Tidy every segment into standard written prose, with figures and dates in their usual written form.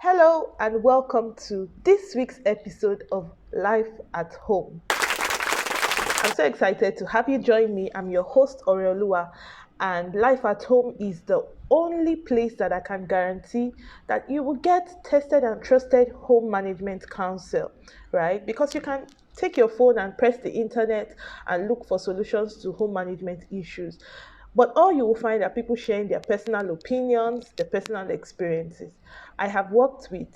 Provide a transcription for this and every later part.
Hello and welcome to this week's episode of Life at Home. I'm so excited to have you join me. I'm your host, Oreolua, and Life at Home is the only place that I can guarantee that you will get tested and trusted home management counsel, right? Because you can take your phone and press the internet and look for solutions to home management issues. But all you will find are people sharing their personal opinions, their personal experiences. I have worked with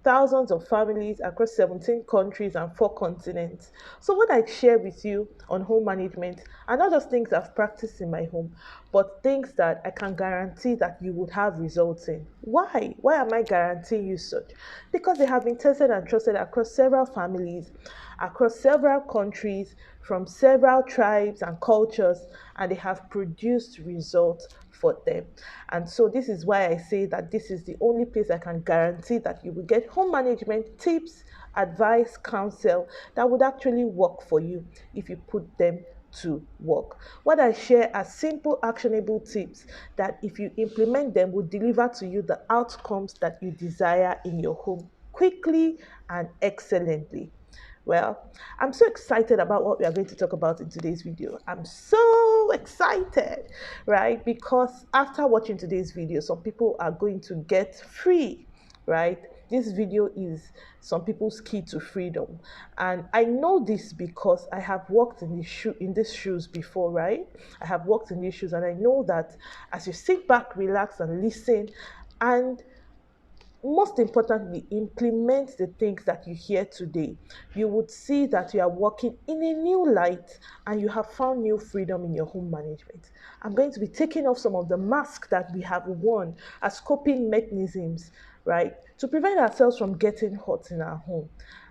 thousands of families across 17 countries and 4 continents. So, what I share with you on home management are not just things I've practiced in my home, but things that I can guarantee that you would have results in. Why? Why am I guaranteeing you such? Because they have been tested and trusted across several families, across several countries, from several tribes and cultures, and they have produced results for them. And so, this is why I say that this is the only place I can guarantee that you will get home management tips, advice, counsel that would actually work for you if you put them to work. What I share are simple, actionable tips that, if you implement them, will deliver to you the outcomes that you desire in your home quickly and excellently. Well, I'm so excited about what we are going to talk about in today's video. I'm so excited, right? Because after watching today's video, some people are going to get free, right? This video is some people's key to freedom. And I know this because I have worked in these shoes before, right? I have worked in these shoes, and I know that as you sit back, relax, and listen, and most importantly, implement the things that you hear today, you would see that you are working in a new light and you have found new freedom in your home management. I'm going to be taking off some of the masks that we have worn as coping mechanisms, right, to prevent ourselves from getting hurt in our home.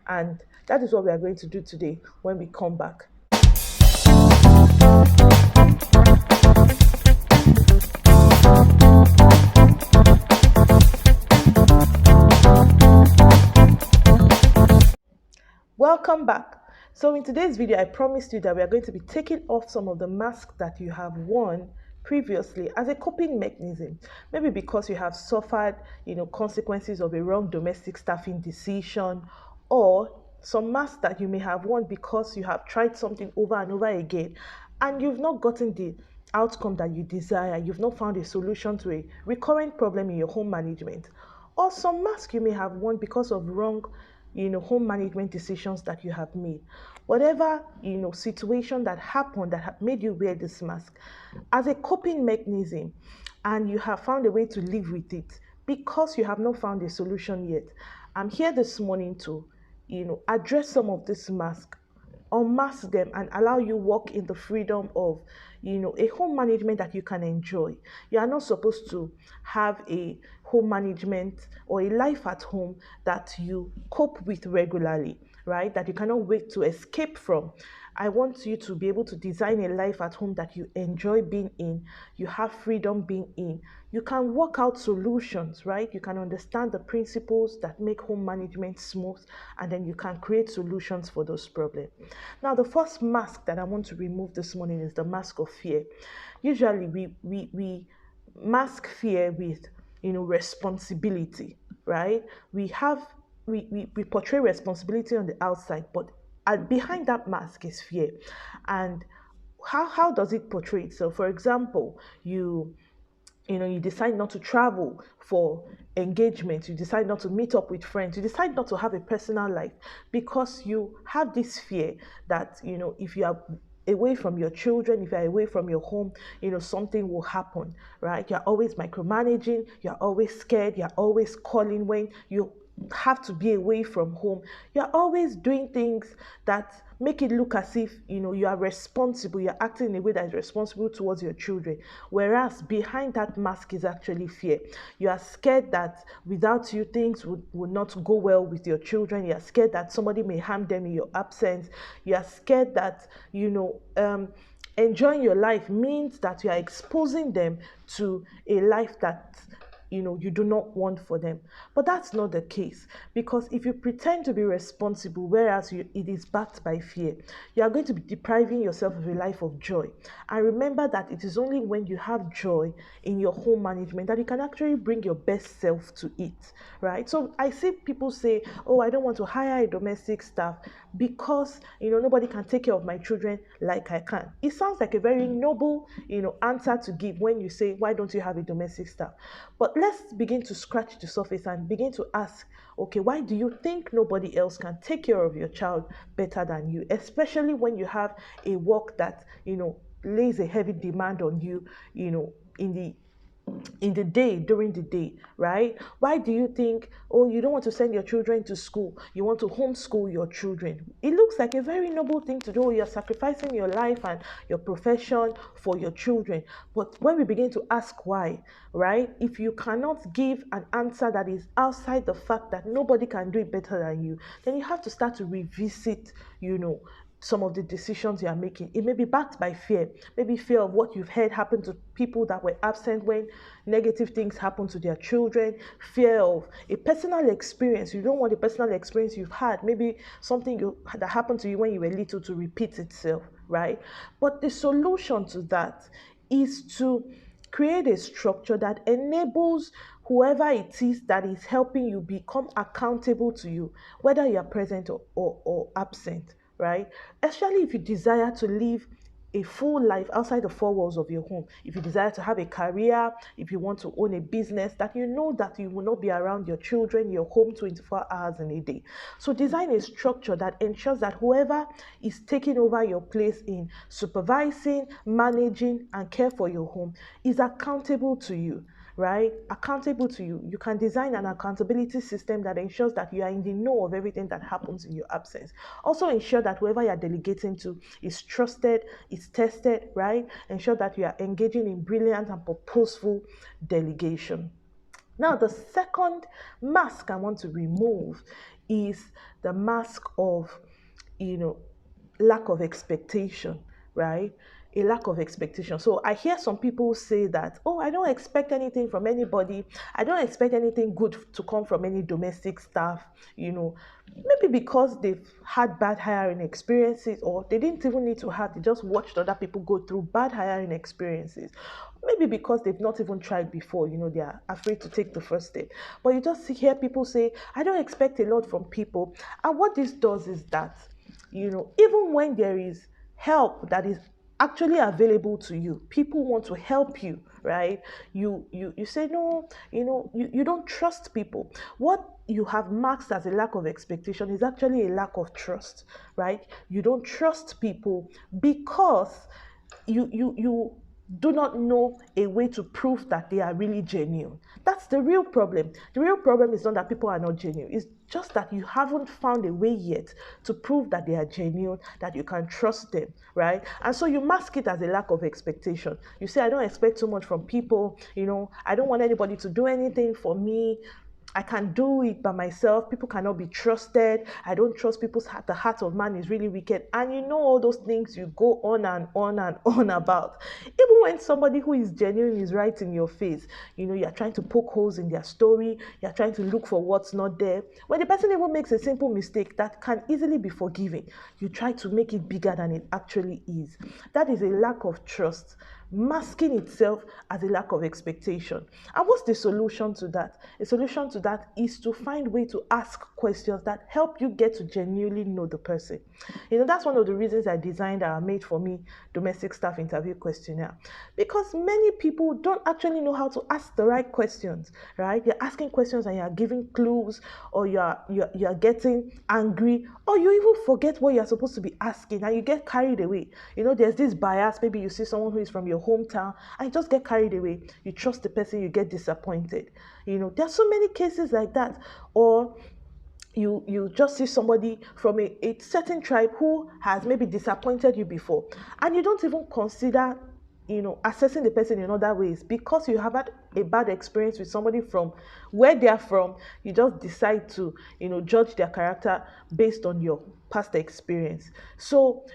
And that is what we are going to do today when we come back. Welcome back. So in today's video, I promised you that we are going to be taking off some of the masks that you have worn previously as a coping mechanism. Maybe because you have suffered, consequences of a wrong domestic staffing decision, or some masks that you may have worn because you have tried something over and over again and you've not gotten the outcome that you desire. You've not found a solution to a recurrent problem in your home management. Or some mask you may have worn because of wrong home management decisions that you have made. Whatever situation that happened that have made you wear this mask as a coping mechanism, and you have found a way to live with it because you have not found a solution yet, I'm here this morning to address some of this mask, unmask them, and allow you walk in the freedom of a home management that you can enjoy. You are not supposed to have a home management or a life at home that you cope with regularly, right? That you cannot wait to escape from. I want you to be able to design a life at home that you enjoy being in, you have freedom being in. You can work out solutions, right? You can understand the principles that make home management smooth, and then you can create solutions for those problems. Now, the first mask that I want to remove this morning is the mask of fear. Usually, we mask fear with responsibility, right? We portray responsibility on the outside, but behind that mask is fear. And how does it portray it? So, for example, you decide not to travel for engagement, you decide not to meet up with friends, you decide not to have a personal life because you have this fear that if you are away from your children, if you're away from your home, something will happen, right? You're always micromanaging, you're always scared, you're always calling when you have to be away from home. You're always doing things that make it look as if you are responsible, you're acting in a way that is responsible towards your children, whereas behind that mask is actually fear. You are scared that without you things would not go well with your children. You are scared that somebody may harm them in your absence. You are scared that enjoying your life means that you are exposing them to a life that you do not want for them. But that's not the case, because if you pretend to be responsible whereas it is backed by fear, you are going to be depriving yourself of a life of joy. And remember that it is only when you have joy in your home management that you can actually bring your best self to it, right? So I see people say, oh, I don't want to hire a domestic staff because nobody can take care of my children like I can. It sounds like a very noble answer to give when you say, why don't you have a domestic staff? But let's begin to scratch the surface and begin to ask, okay, why do you think nobody else can take care of your child better than you, especially when you have a work that lays a heavy demand on you, in the day, during the day, right? Why do you think, oh, you don't want to send your children to school, you want to homeschool your children? It looks like a very noble thing to do. You're sacrificing your life and your profession for your children. But when we begin to ask why, right, if you cannot give an answer that is outside the fact that nobody can do it better than you, then you have to start to revisit, some of the decisions you are making. It may be backed by fear, maybe fear of what you've heard happen to people that were absent when negative things happen to their children, fear of a personal experience. You don't want the personal experience you've had, maybe something that happened to you when you were little, to repeat itself, right? But the solution to that is to create a structure that enables whoever it is that is helping you become accountable to you, whether you are present or absent, right? Especially if you desire to live a full life outside the four walls of your home. If you desire to have a career, if you want to own a business, that you know that you will not be around your children, your home 24 hours in a day. So design a structure that ensures that whoever is taking over your place in supervising, managing, and care for your home is accountable to you, right? Accountable to you. You can design an accountability system that ensures that you are in the know of everything that happens in your absence. Also ensure that whoever you're delegating to is trusted, is tested, right? Ensure that you are engaging in brilliant and purposeful delegation. Now, the second mask I want to remove is the mask of, you know, lack of expectation, right? A lack of expectation. So I hear some people say that, oh, I don't expect anything from anybody. I don't expect anything good to come from any domestic staff, maybe because they've had bad hiring experiences, or they didn't even need to have, they just watched other people go through bad hiring experiences. Maybe because they've not even tried before, they are afraid to take the first step. But you just hear people say, I don't expect a lot from people. And what this does is that, even when there is help that is actually available to you, people want to help you, right? You say no, you don't trust people. What you have marked as a lack of expectation is actually a lack of trust, right? You don't trust people because you do not know a way to prove that they are really genuine. That's the real problem. The real problem is not that people are not genuine. It's just that you haven't found a way yet to prove that they are genuine, that you can trust them, right? And so you mask it as a lack of expectation. You say, I don't expect too much from people, I don't want anybody to do anything for me. I can do it by myself. People cannot be trusted. I don't trust people's heart. The heart of man is really wicked. And all those things you go on and on and on about. Even when somebody who is genuine is right in your face, you're trying to poke holes in their story. You're trying to look for what's not there. When the person even makes a simple mistake that can easily be forgiven, you try to make it bigger than it actually is. That is a lack of trust, masking itself as a lack of expectation. And what's the solution to that? A solution to that is to find way to ask questions that help you get to genuinely know the person. That's one of the reasons I designed our Made For Me domestic staff interview questionnaire, because many people don't actually know how to ask the right questions, right? You're asking questions and you're giving clues, or you're getting angry, or you even forget what you're supposed to be asking and you get carried away. There's this bias. Maybe you see someone who is from your hometown and you just get carried away. You trust the person, you get disappointed. There's so many cases like that. Or you just see somebody from a certain tribe who has maybe disappointed you before, and you don't even consider assessing the person in other ways, because you have had a bad experience with somebody from where they are from. You just decide to judge their character based on your past experience. So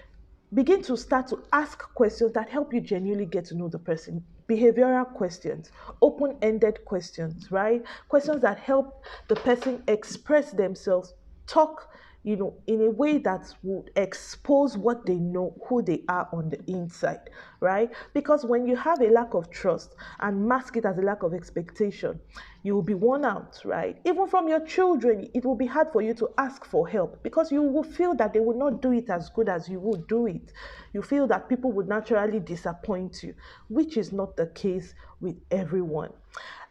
begin to start to ask questions that help you genuinely get to know the person. behavioral questions, open-ended questions, right? Questions that help the person express themselves, talk, in a way that would expose what they know, who they are on the inside, right? Because when you have a lack of trust and mask it as a lack of expectation, you will be worn out, right? Even from your children, it will be hard for you to ask for help because you will feel that they will not do it as good as you would do it. You feel that people would naturally disappoint you, which is not the case with everyone.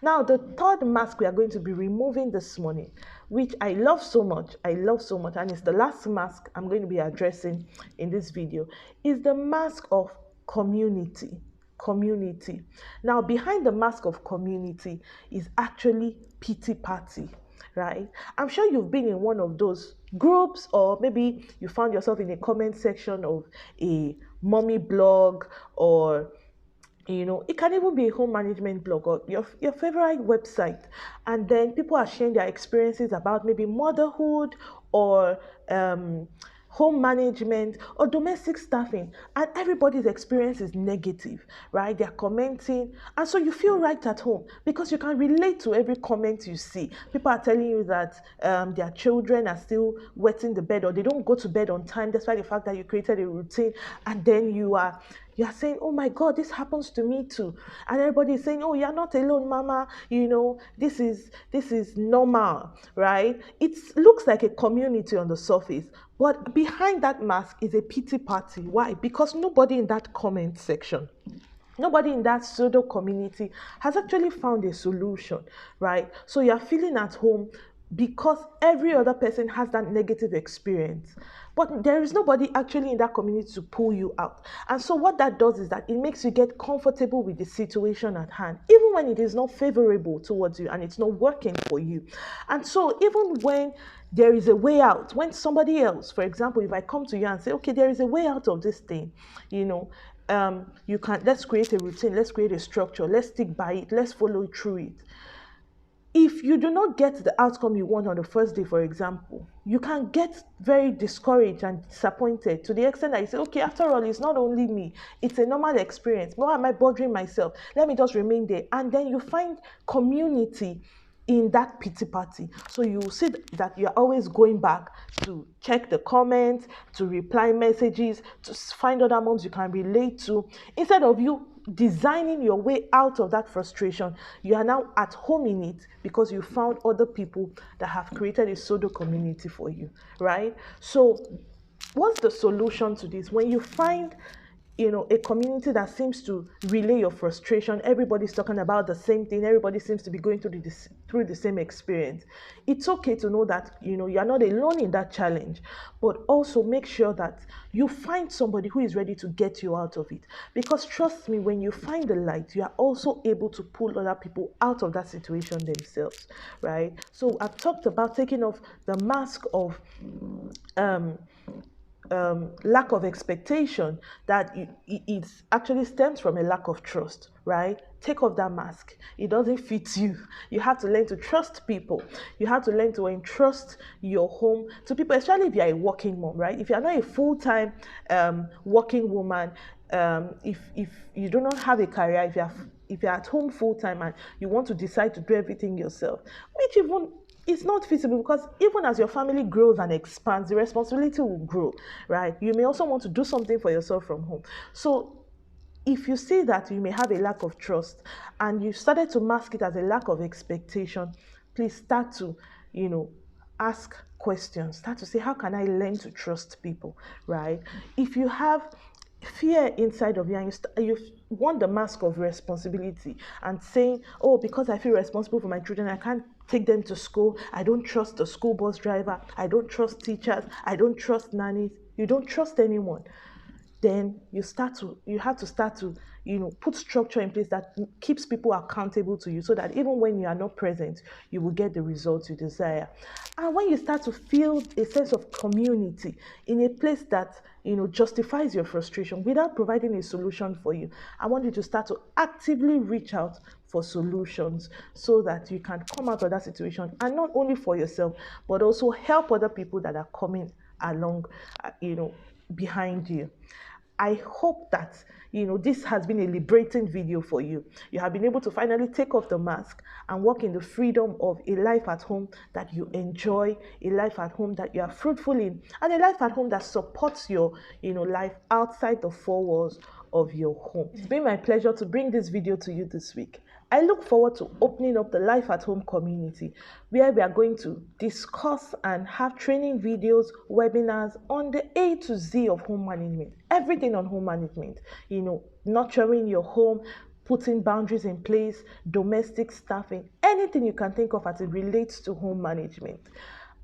Now, the third mask we are going to be removing this morning, which I love so much, and it's the last mask I'm going to be addressing in this video, is the mask of community. Community. Now, behind the mask of community is actually pity party, right? I'm sure you've been in one of those groups, or maybe you found yourself in a comment section of a mommy blog, or it can even be a home management blog or your favorite website. And then people are sharing their experiences about maybe motherhood, or um, home management, or domestic staffing. And everybody's experience is negative, right? They're commenting. And so you feel right at home because you can relate to every comment you see. People are telling you that their children are still wetting the bed, or they don't go to bed on time, despite the fact that you created a routine. And then you are saying, oh my God, this happens to me too. And everybody is saying, oh, you're not alone, mama. This is normal, right? It looks like a community on the surface, but behind that mask is a pity party. Why? Because nobody in that comment section, nobody in that pseudo community has actually found a solution, right? So you're feeling at home because every other person has that negative experience. But there is nobody actually in that community to pull you out. And so what that does is that it makes you get comfortable with the situation at hand, even when it is not favorable towards you and it's not working for you. And so even when there is a way out, when somebody else, for example, if I come to you and say, okay, there is a way out of this thing, you know, let's create a routine, let's create a structure, let's stick by it, let's follow through it. If you do not get the outcome you want on the first day, for example, you can get very discouraged and disappointed to the extent that you say, okay, after all, it's not only me, it's a normal experience. Why am I bothering myself? Let me just remain there. And then you find community in that pity party. So you see that you're always going back to check the comments, to reply messages, to find other moms you can relate to. Instead of you designing your way out of that frustration, you are now at home in it because you found other people that have created a pseudo community for you, right? So what's the solution to this? When you find a community that seems to relay your frustration, everybody's talking about the same thing, everybody seems to be going through the same experience, it's okay to know that you're not alone in that challenge, but also make sure that you find somebody who is ready to get you out of it. Because trust me, when you find the light, you are also able to pull other people out of that situation themselves, right? So I've talked about taking off the mask of um lack of expectation, that it actually stems from a lack of trust, right? Take off that mask. It doesn't fit you. You have to learn to trust people. You have to learn to entrust your home to people, especially if you're a working mom, right? If you're not a full-time working woman, if you do not have a career, if you're at home full-time and you want to decide to do everything yourself, which even it's not feasible, because even as your family grows and expands, the responsibility will grow, right? You may also want to do something for yourself from home. So if you see that you may have a lack of trust and you started to mask it as a lack of expectation, please start to, ask questions. Start to say, how can I learn to trust people, right? If you have fear inside of you and you want the mask of responsibility and saying, oh, because I feel responsible for my children, I can't take them to school, I don't trust the school bus driver, I don't trust teachers, I don't trust nannies, you don't trust anyone, then you have to start to put structure in place that keeps people accountable to you, so that even when you are not present, you will get the results you desire. And when you start to feel a sense of community in a place that justifies your frustration without providing a solution for you, I want you to start to actively reach out for solutions, so that you can come out of that situation, and not only for yourself, but also help other people that are coming along behind you. I hope that this has been a liberating video for you. You have been able to finally take off the mask and walk in the freedom of a life at home that you enjoy, a life at home that you are fruitful in, and a life at home that supports your life outside the four walls of your home. It's been my pleasure to bring this video to you this week. I look forward to opening up the Life at Home community where we are going to discuss and have training videos, webinars on the A to Z of home management, everything on home management, nurturing your home, putting boundaries in place, domestic staffing, anything you can think of as it relates to home management.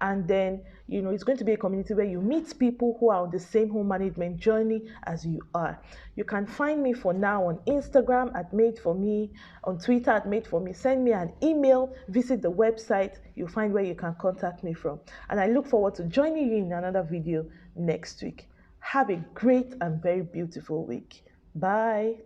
And then it's going to be a community where you meet people who are on the same home management journey as you are. You can find me for now on Instagram at Made For Me, on Twitter at Made For Me. Send me an email, visit the website, you'll find where you can contact me from. And I look forward to joining you in another video next week. Have a great and very beautiful week. Bye.